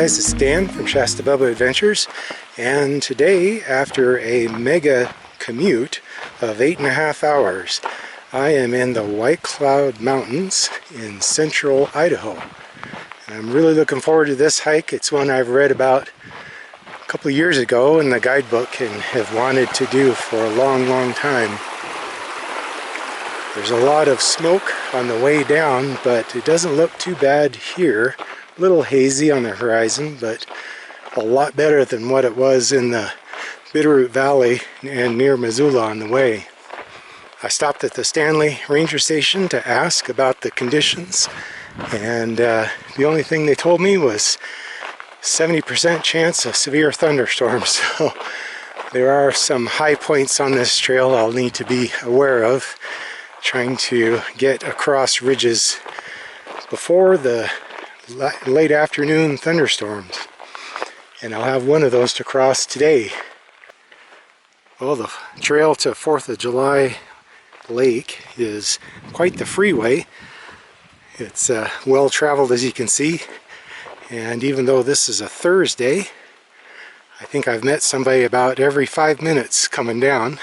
guys, it's Dan from ShastaBubba Adventures, and today, after a mega commute of 8.5 hours, I am in the White Cloud Mountains in central Idaho. And I'm really looking forward to this hike. It's one I've read about a couple of years ago in the guidebook and have wanted to do for a long time. There's a lot of smoke on the way down, but it doesn't look too bad here. A little hazy on the horizon, but a lot better than what it was in the Bitterroot Valley and near Missoula on the way. I stopped at the Stanley Ranger Station to ask about the conditions, and the only thing they told me was 70% chance of severe thunderstorms. So there are some high points on this trail I'll need to be aware of, trying to get across ridges before the late afternoon thunderstorms, and I'll have one of those to cross today. Well, the trail to 4th of July Lake is quite the freeway. It's well traveled, as you can see, and even though this is a Thursday, I think I've met somebody about every 5 minutes coming down.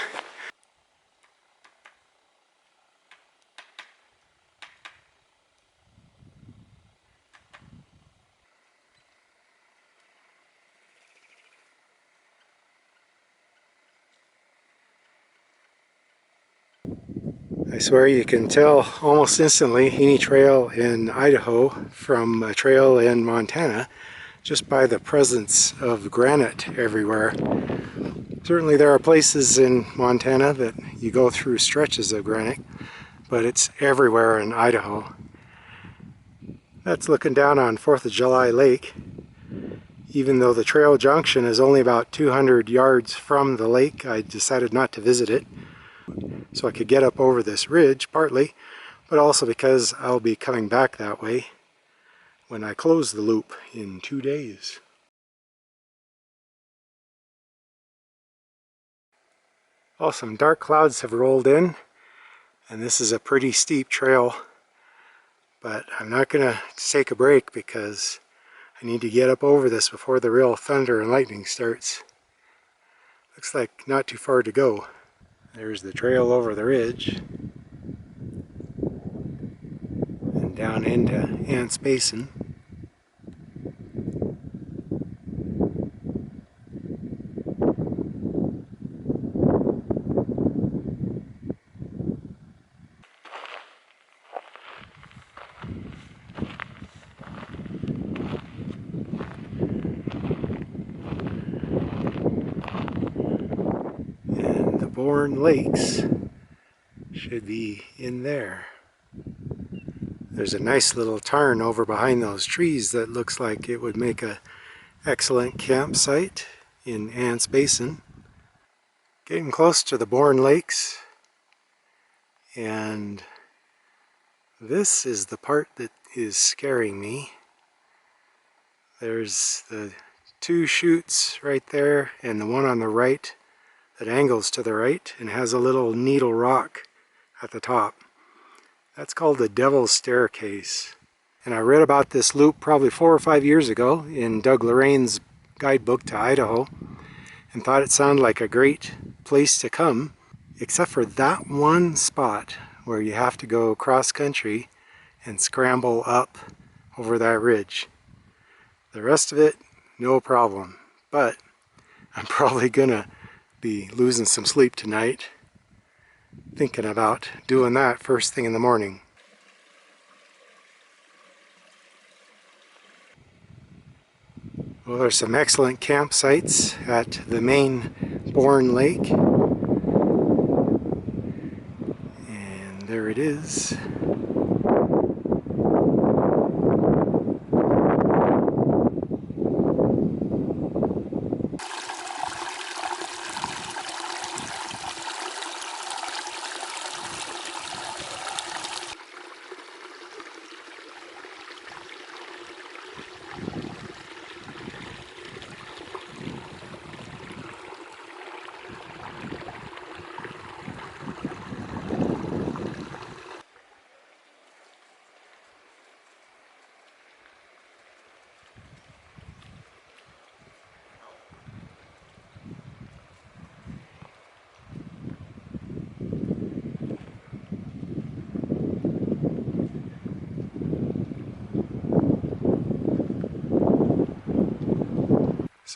I swear you can tell almost instantly any trail in Idaho from a trail in Montana just by the presence of granite everywhere. Certainly there are places in Montana that you go through stretches of granite, but it's everywhere in Idaho. That's looking down on 4th of July Lake. Even though the trail junction is only about 200 yards from the lake, I decided not to visit it, so I could get up over this ridge, partly, but also because I'll be coming back that way when I close the loop in 2 days. Well, some dark clouds have rolled in, and this is a pretty steep trail, but I'm not going to take a break because I need to get up over this before the real thunder and lightning starts. Looks like not too far to go. There's the trail over the ridge and down into Ants Basin. Lakes should be in there. There's a nice little tarn over behind those trees that looks like it would make an excellent campsite in Ants Basin. Getting close to the Bourne Lakes, and this is the part that is scaring me. There's the 2 chutes right there and the one on the right that angles to the right and has a little needle rock at the top. That's called the Devil's Staircase. And I read about this loop probably 4 or 5 years ago in Doug Lorraine's guidebook to Idaho and thought it sounded like a great place to come, except for that one spot where you have to go cross country and scramble up over that ridge. The rest of it, no problem, but I'm probably gonna be losing some sleep tonight thinking about doing that first thing in the morning. Well, there's some excellent campsites at the main Bourne Lake, and there it is.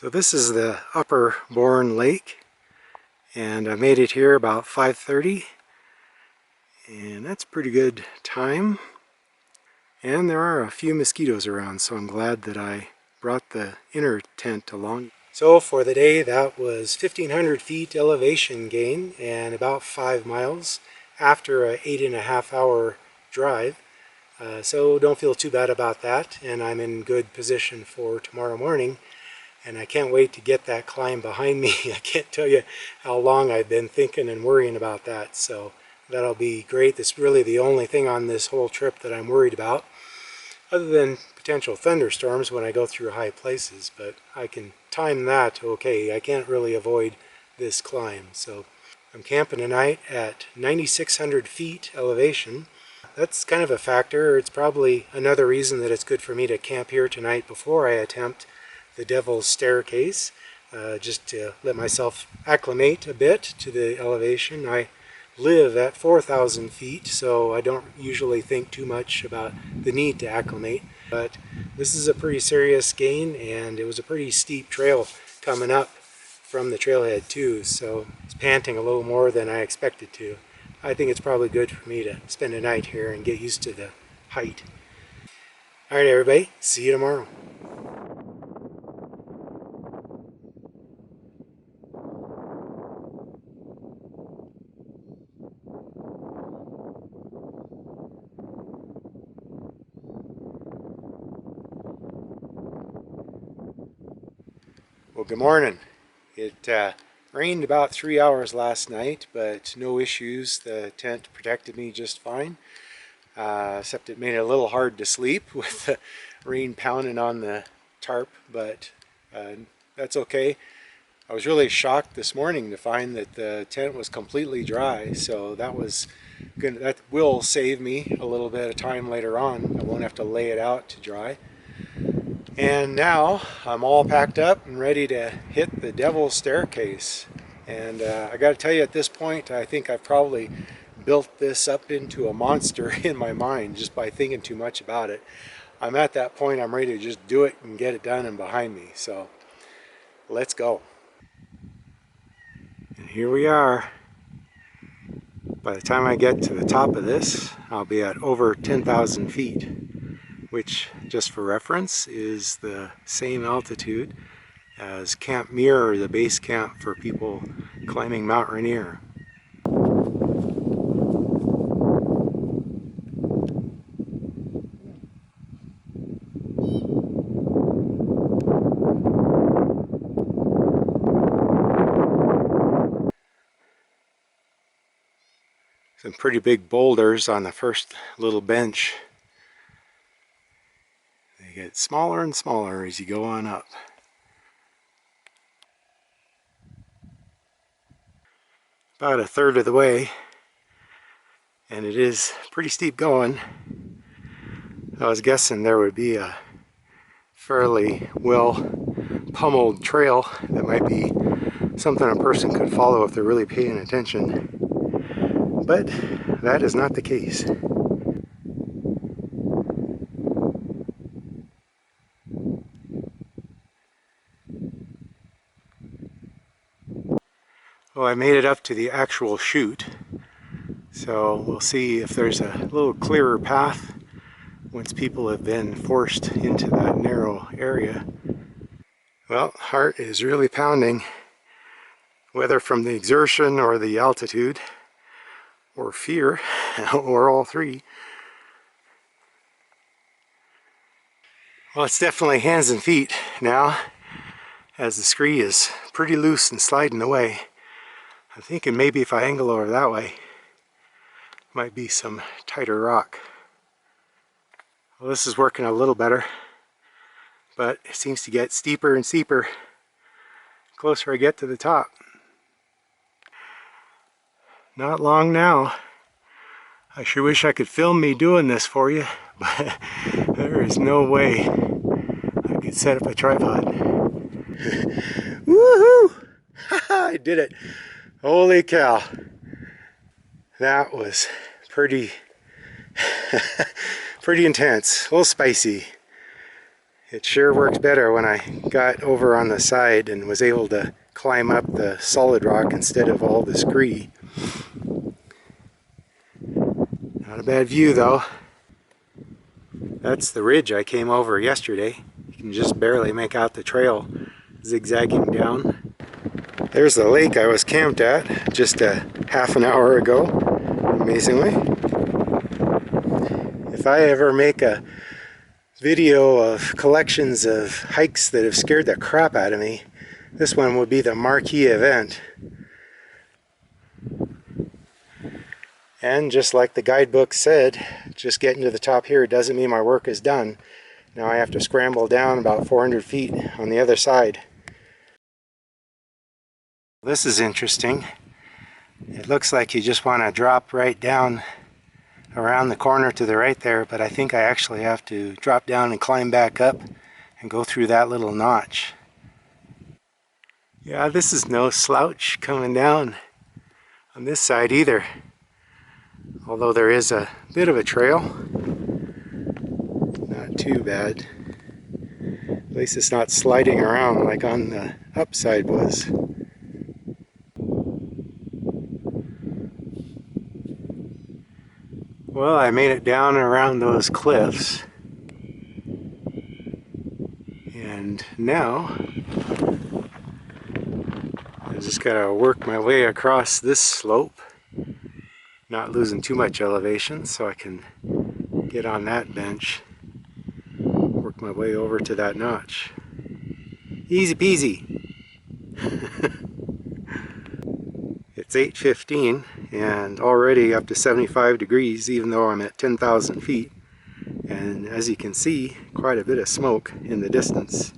So this is the upper Bourne Lake, and I made it here about 5:30, and that's a pretty good time. And there are a few mosquitoes around, so I'm glad that I brought the inner tent along. So for the day, that was 1,500 feet elevation gain and about 5 miles after an 8.5-hour drive. So don't feel too bad about that, and I'm in good position for tomorrow morning. And I can't wait to get that climb behind me. I can't tell you how long I've been thinking and worrying about that. So that'll be great. That's really the only thing on this whole trip that I'm worried about, other than potential thunderstorms when I go through high places. But I can time that okay. I can't really avoid this climb. So I'm camping tonight at 9,600 feet elevation. That's kind of a factor. It's probably another reason that it's good for me to camp here tonight before I attempt the Devil's Staircase, just to let myself acclimate a bit to the elevation. I live at 4,000 feet, so I don't usually think too much about the need to acclimate. But this is a pretty serious gain, and it was a pretty steep trail coming up from the trailhead too, so it's panting a little more than I expected to. I think it's probably good for me to spend a night here and get used to the height. Alright everybody, see you tomorrow. Well, good morning. It rained about 3 hours last night, but no issues. The tent protected me just fine, except it made it a little hard to sleep with the rain pounding on the tarp, but that's okay. I was really shocked this morning to find that the tent was completely dry, so that was good. That will save me a little bit of time later on. I won't have to lay it out to dry. And now I'm all packed up and ready to hit the Devil's Staircase. And I got to tell you, at this point, I think I've probably built this up into a monster in my mind just by thinking too much about it. I'm at that point, I'm ready to just do it and get it done and behind me. So let's go. And here we are. By the time I get to the top of this, I'll be at over 10,000 feet. Which, just for reference, is the same altitude as Camp Muir, the base camp for people climbing Mount Rainier. Some pretty big boulders on the first little bench. They get smaller and smaller as you go on up. About a third of the way, and it is pretty steep going. I was guessing there would be a fairly well pummeled trail that might be something a person could follow if they're really paying attention, but that is not the case. Well, I made it up to the actual chute, so we'll see if there's a little clearer path once people have been forced into that narrow area. Well, heart is really pounding, whether from the exertion or the altitude or fear or all three. Well, it's definitely hands and feet now, as the scree is pretty loose and sliding away. I'm thinking maybe if I angle over that way, might be some tighter rock. Well, this is working a little better, but it seems to get steeper and steeper the closer I get to the top. Not long now. I sure wish I could film me doing this for you, but there is no way I could set up a tripod. Woohoo! I did it! Holy cow! That was pretty intense, a little spicy. It sure works better when I got over on the side and was able to climb up the solid rock instead of all the scree. Not a bad view though. That's the ridge I came over yesterday. You can just barely make out the trail zigzagging down. There's the lake I was camped at just a half an hour ago, amazingly. If I ever make a video of collections of hikes that have scared the crap out of me, this one would be the marquee event. And just like the guidebook said, just getting to the top here doesn't mean my work is done. Now I have to scramble down about 400 feet on the other side. This is interesting. It looks like you just want to drop right down around the corner to the right there, but I think I actually have to drop down and climb back up and go through that little notch. Yeah, this is no slouch coming down on this side either. Although there is a bit of a trail. Not too bad. At least it's not sliding around like on the upside was. Well, I made it down around those cliffs. And now I just gotta work my way across this slope. Not losing too much elevation so I can get on that bench. Work my way over to that notch. Easy peasy. It's 8:15 and already up to 75 degrees even though I'm at 10,000 feet. And as you can see, quite a bit of smoke in the distance.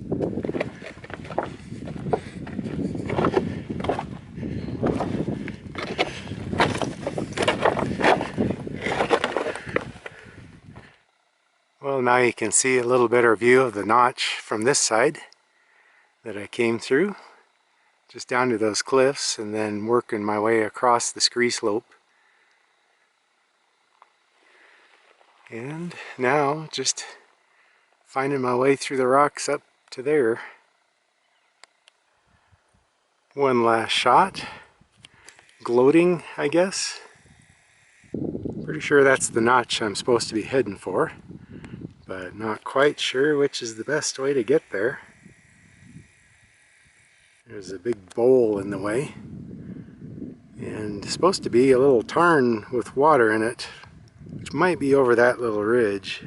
Well, now you can see a little better view of the notch from this side that I came through. Just down to those cliffs and then working my way across the scree slope. And now just finding my way through the rocks up to there. One last shot. Gloating, I guess. Pretty sure that's the notch I'm supposed to be heading for, but not quite sure which is the best way to get there. There's a big bowl in the way, and it's supposed to be a little tarn with water in it, which might be over that little ridge.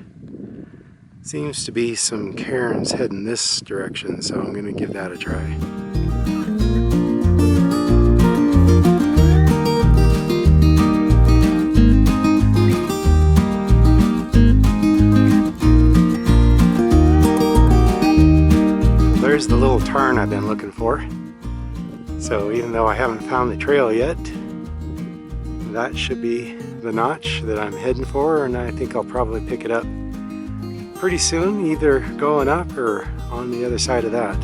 Seems to be some cairns heading this direction, so I'm going to give that a try. There's the little tarn I've been looking for. So even though I haven't found the trail yet, that should be the notch that I'm heading for, and I think I'll probably pick it up pretty soon, either going up or on the other side of that.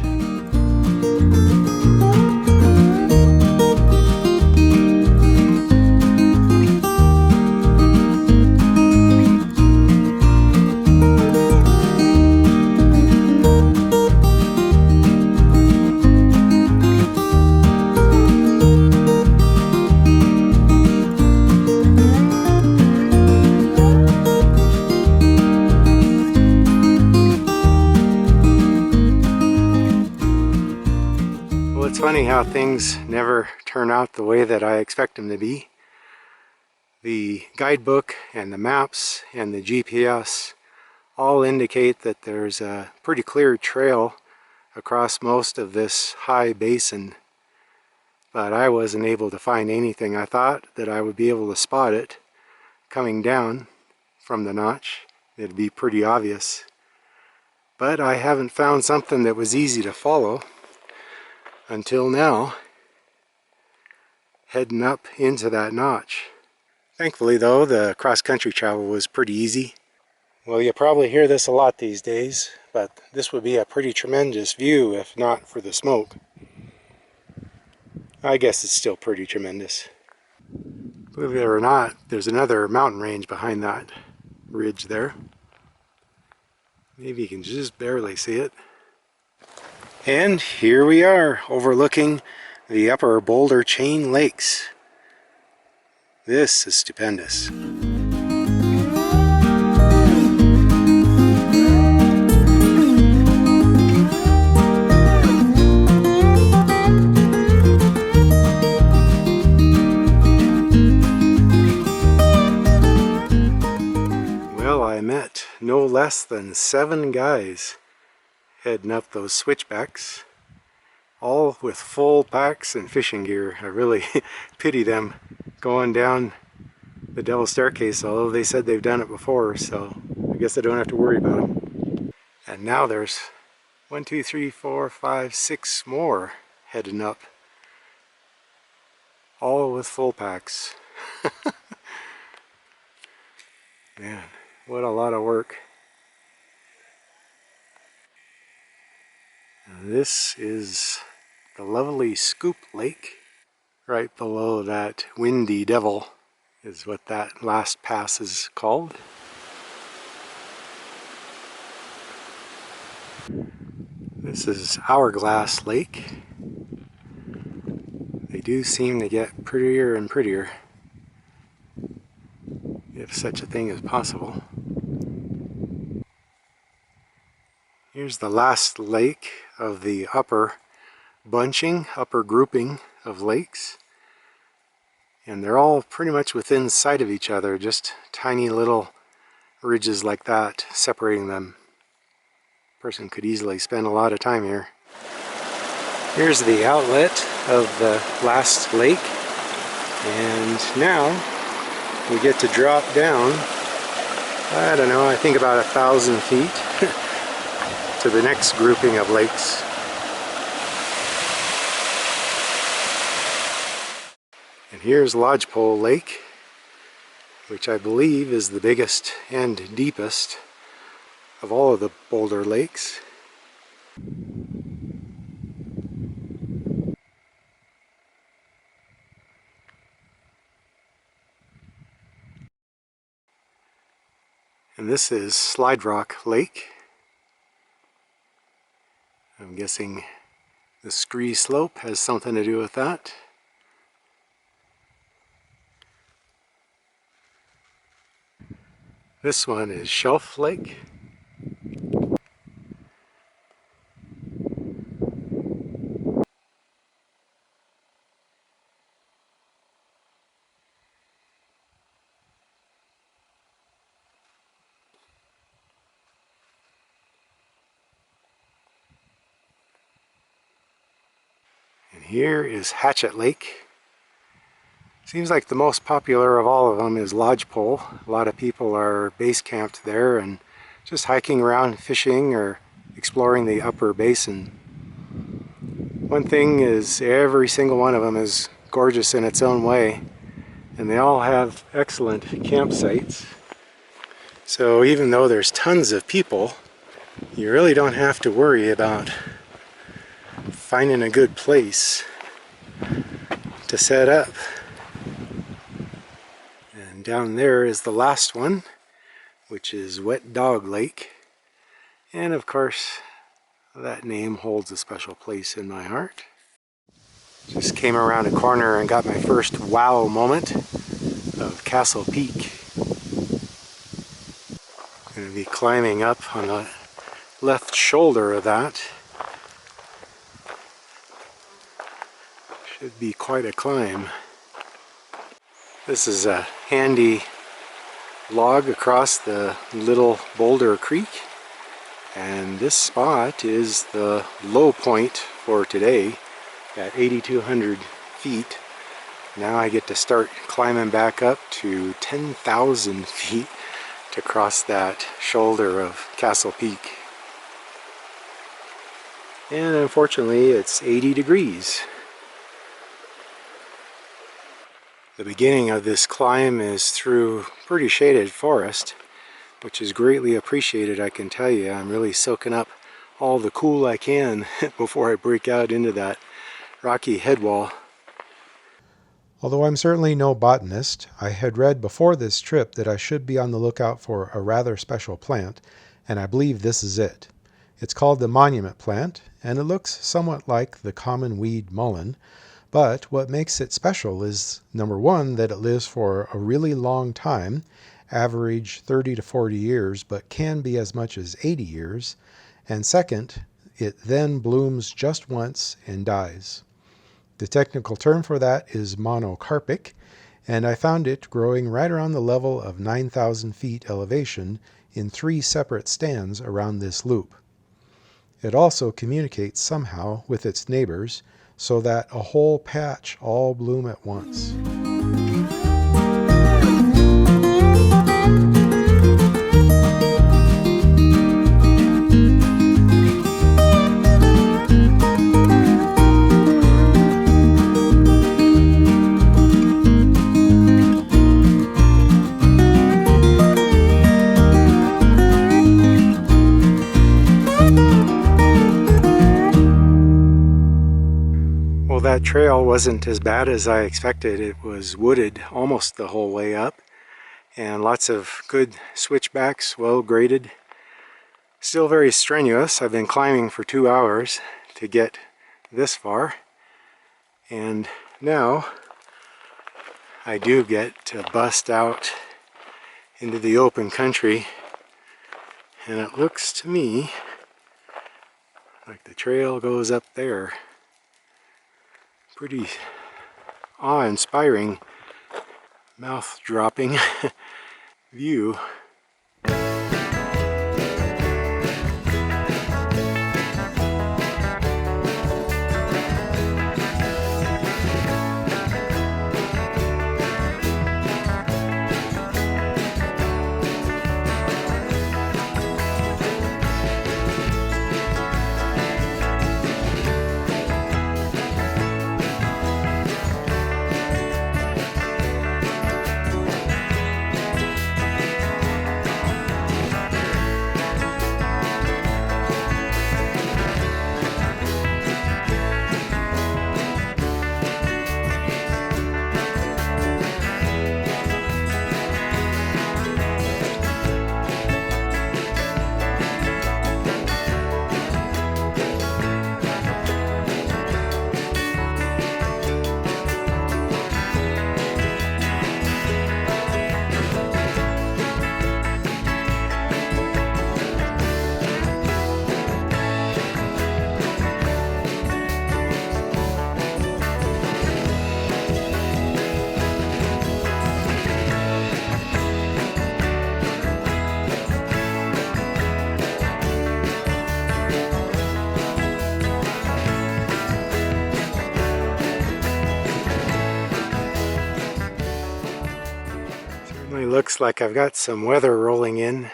It's funny how things never turn out the way that I expect them to be. The guidebook and the maps and the GPS all indicate that there's a pretty clear trail across most of this high basin, but I wasn't able to find anything. I thought that I would be able to spot it coming down from the notch. It'd be pretty obvious, but I haven't found something that was easy to follow until now, heading up into that notch. Thankfully though, the cross-country travel was pretty easy. Well, you probably hear this a lot these days, but this would be a pretty tremendous view if not for the smoke. I guess it's still pretty tremendous. Believe it or not, there's another mountain range behind that ridge there. Maybe you can just barely see it. And here we are, overlooking the upper Boulder Chain Lakes. This is stupendous. Well, I met no less than 7 guys heading up those switchbacks, all with full packs and fishing gear. I really pity them going down the Devil's Staircase, although they said they've done it before, so I guess I don't have to worry about them. And now there's 1, 2, 3, 4, 5, 6 more heading up, all with full packs. Man, what a lot of work. And this is the lovely Scoop Lake. Right below that Windy Devil is what that last pass is called. This is Hourglass Lake. They do seem to get prettier and prettier, if such a thing is possible. Here's the last lake of the upper grouping of lakes. And they're all pretty much within sight of each other, just tiny little ridges like that separating them. A person could easily spend a lot of time here. Here's the outlet of the last lake, and now we get to drop down, I don't know, I think about 1,000 feet to the next grouping of lakes. And here's Lodgepole Lake, which I believe is the biggest and deepest of all of the Boulder lakes. And this is Slide Rock Lake. I'm guessing the scree slope has something to do with that. This one is Shelf Lake. And here is Hatchet Lake. Seems like the most popular of all of them is Lodgepole. A lot of people are base camped there and just hiking around, fishing or exploring the upper basin. One thing is, every single one of them is gorgeous in its own way, and they all have excellent campsites. So even though there's tons of people, you really don't have to worry about finding a good place to set up. And down there is the last one, which is Wet Dog Lake. And of course, that name holds a special place in my heart. Just came around a corner and got my first wow moment of Castle Peak. I'm going to be climbing up on the left shoulder of that. Should be quite a climb. This is a handy log across the Little Boulder Creek, and this spot is the low point for today at 8,200 feet. Now I get to start climbing back up to 10,000 feet to cross that shoulder of Castle Peak. And unfortunately it's 80 degrees. The beginning of this climb is through pretty shaded forest, which is greatly appreciated, I can tell you. I'm really soaking up all the cool I can before I break out into that rocky head wall. Although I'm certainly no botanist, I had read before this trip that I should be on the lookout for a rather special plant, and I believe this is it. It's called the monument plant, and it looks somewhat like the common weed mullein, but what makes it special is, number one, that it lives for a really long time, average 30 to 40 years, but can be as much as 80 years, and second, it then blooms just once and dies. The technical term for that is monocarpic, and I found it growing right around the level of 9,000 feet elevation in 3 separate stands around this loop. It also communicates somehow with its neighbors so that a whole patch all bloom at once. That trail wasn't as bad as I expected. It was wooded almost the whole way up, and lots of good switchbacks, well graded. Still very strenuous. I've been climbing for 2 hours to get this far, and now I do get to bust out into the open country, and it looks to me like the trail goes up there. Pretty awe-inspiring, mouth-dropping view. Looks like I've got some weather rolling in.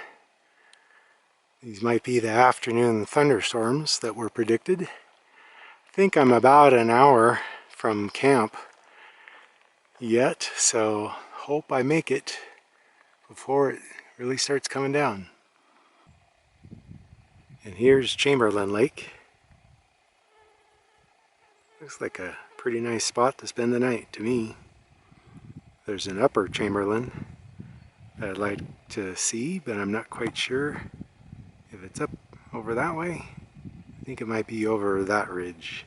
These might be the afternoon thunderstorms that were predicted. I think I'm about an hour from camp yet, so hope I make it before it really starts coming down. And here's Chamberlain Lake. Looks like a pretty nice spot to spend the night to me. There's an upper Chamberlain that I'd like to see, but I'm not quite sure if it's up over that way. I think it might be over that ridge.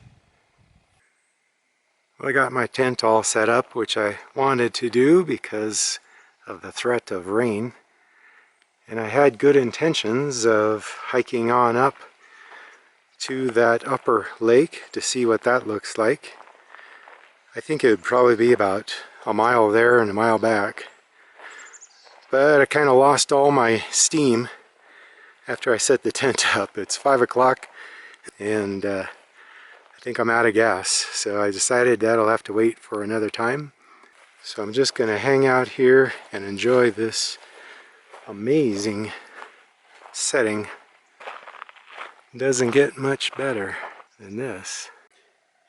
Well, I got my tent all set up, which I wanted to do because of the threat of rain. And I had good intentions of hiking on up to that upper lake to see what that looks like. I think it would probably be about a mile there and a mile back. But I kind of lost all my steam after I set the tent up. It's 5 o'clock and I think I'm out of gas. So I decided that'll have to wait for another time. So I'm just going to hang out here and enjoy this amazing setting. Doesn't get much better than this.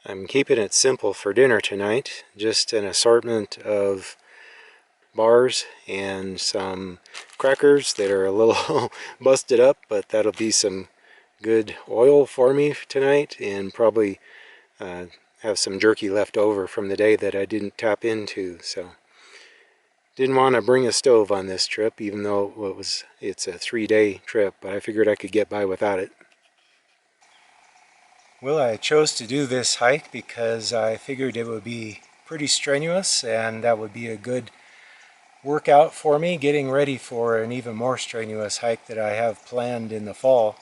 I'm keeping it simple for dinner tonight. Just an assortment of bars and some crackers that are a little busted up, but that'll be some good oil for me tonight, and probably have some jerky left over from the day that I didn't tap into. So Didn't want to bring a stove on this trip, even though it's a 3-day trip, but I figured I could get by without it. Well, I chose to do this hike because I figured it would be pretty strenuous, and that would be a good workout for me, getting ready for an even more strenuous hike that I have planned in the fall.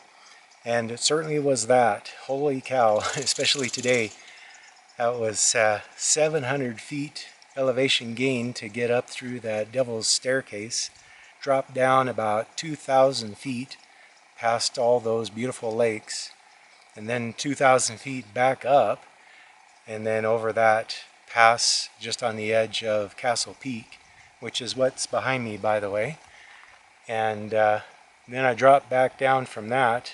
And it certainly was that. Holy cow, especially today. That was 700 feet elevation gain to get up through that Devil's Staircase. Dropped down about 2,000 feet past all those beautiful lakes. And then 2,000 feet back up. And then over that pass just on the edge of Castle Peak, which is what's behind me, by the way. And then I dropped back down from that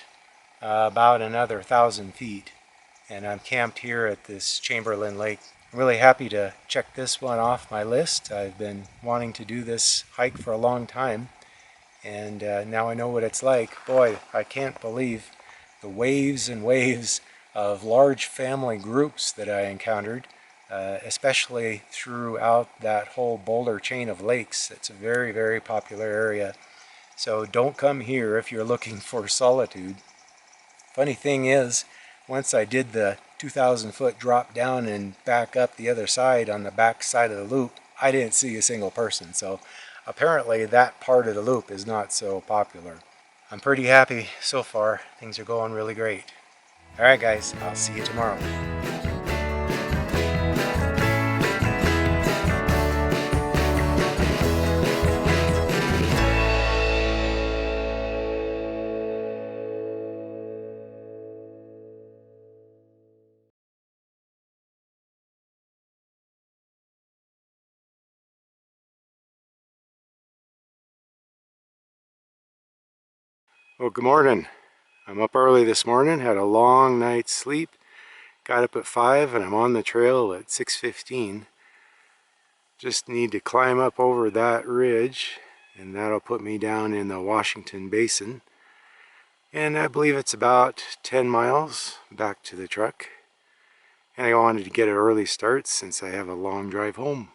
about another 1,000 feet. And I'm camped here at this Chamberlain Lake. I'm really happy to check this one off my list. I've been wanting to do this hike for a long time, and now I know what it's like. Boy, I can't believe the waves and waves of large family groups that I encountered, especially throughout that whole Boulder Chain of lakes. It's a very, very popular area. So don't come here if you're looking for solitude. Funny thing is, once I did the 2,000 foot drop down and back up the other side on the back side of the loop, I didn't see a single person. So apparently that part of the loop is not so popular. I'm pretty happy so far. Things are going really great. All right, guys, I'll see you tomorrow. Well, good morning. I'm up early this morning, had a long night's sleep, got up at 5 and I'm on the trail at 6:15. Just need to climb up over that ridge and that'll put me down in the Washington Basin. And I believe it's about 10 miles back to the truck. And I wanted to get an early start since I have a long drive home.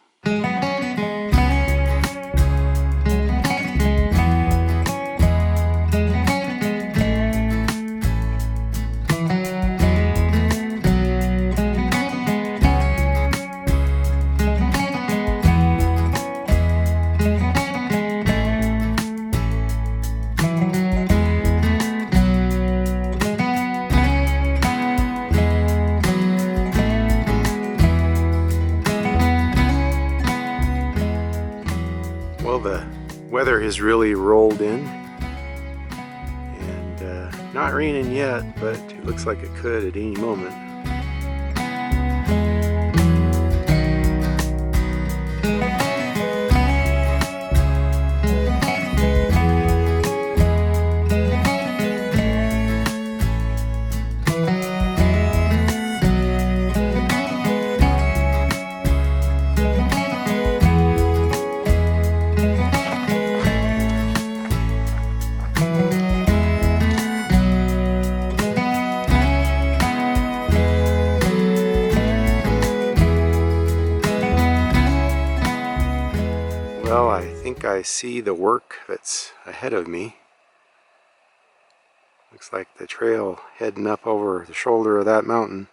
Well, the weather has really rolled in, and not raining yet, but it looks like it could at any moment. Well, I think I see the work that's ahead of me. Looks like the trail heading up over the shoulder of that mountain.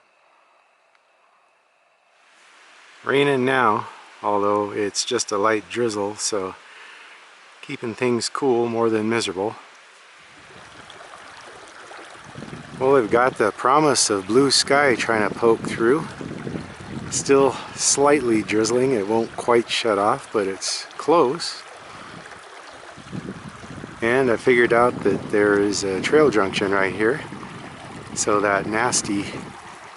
Raining now, although it's just a light drizzle, so keeping things cool more than miserable. Well, they've got the promise of blue sky trying to poke through. Still slightly drizzling. It won't quite shut off, but it's close. And I figured out that there is a trail junction right here. So that nasty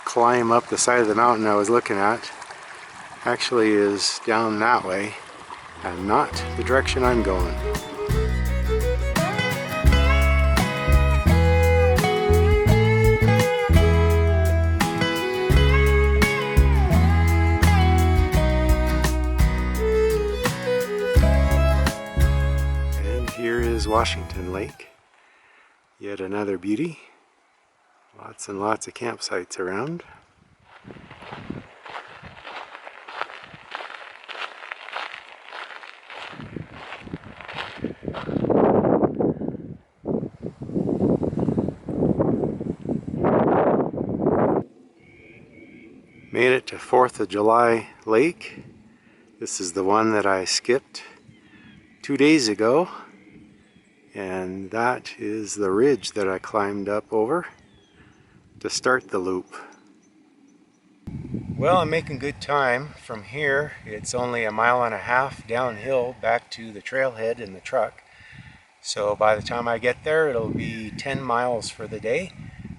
climb up the side of the mountain I was looking at actually is down that way and not the direction I'm going. Washington Lake, yet another beauty. Lots and lots of campsites around. Made it to 4th of July Lake. This is the one that I skipped 2 days ago. And that is the ridge that I climbed up over to start the loop. Well, I'm making good time. From here, it's only 1.5 miles downhill back to the trailhead in the truck. So by the time I get there, it'll be 10 miles for the day.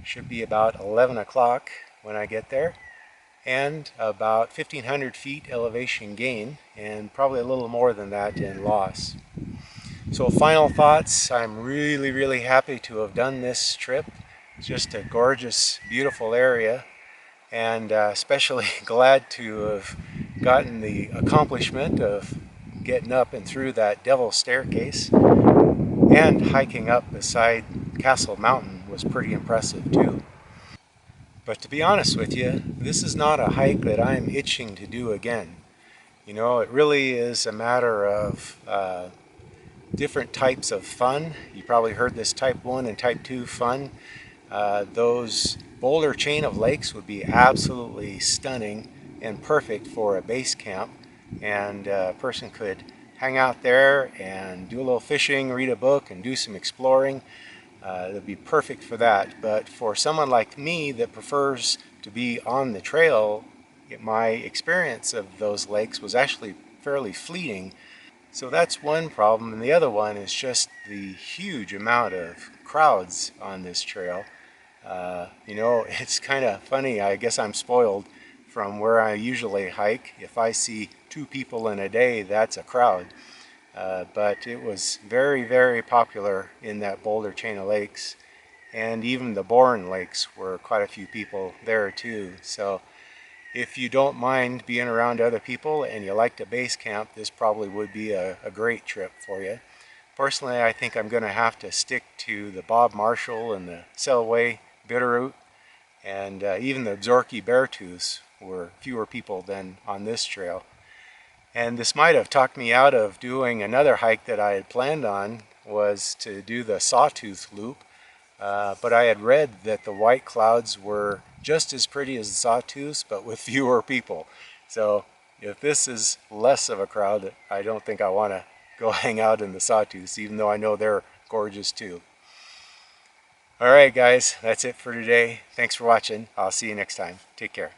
Should be about 11 o'clock when I get there. And about 1,500 feet elevation gain, and probably a little more than that in loss. So final thoughts, I'm really happy to have done this trip. It's just a gorgeous, beautiful area, and especially glad to have gotten the accomplishment of getting up and through that devil's staircase, and hiking up beside Castle Mountain was pretty impressive too. But to be honest with you, this is not a hike that I'm itching to do again. You know, it really is a matter of different types of fun. You probably heard this type 1 and type 2 fun. Those Boulder Chain of lakes would be absolutely stunning and perfect for a base camp. And a person could hang out there and do a little fishing, read a book, and do some exploring. It would be perfect for that. But for someone like me that prefers to be on the trail, my experience of those lakes was actually fairly fleeting. So that's one problem, and the other one is just the huge amount of crowds on this trail. You know, it's kind of funny. I guess I'm spoiled from where I usually hike. If I see 2 people in a day, that's a crowd. But it was very popular in that Boulder Chain of lakes, and even the Bourne lakes were quite a few people there too. So if you don't mind being around other people and you like to base camp, this probably would be a great trip for you. Personally, I think I'm going to have to stick to the Bob Marshall and the Selway Bitterroot, and even the Zorky Beartooths were fewer people than on this trail. And this might have talked me out of doing another hike that I had planned on, was to do the Sawtooth Loop. But I had read that the White Clouds were just as pretty as the Sawtooths, but with fewer people. So if this is less of a crowd, I don't think I want to go hang out in the Sawtooths, even though I know they're gorgeous too. Alright guys, that's it for today. Thanks for watching. I'll see you next time. Take care.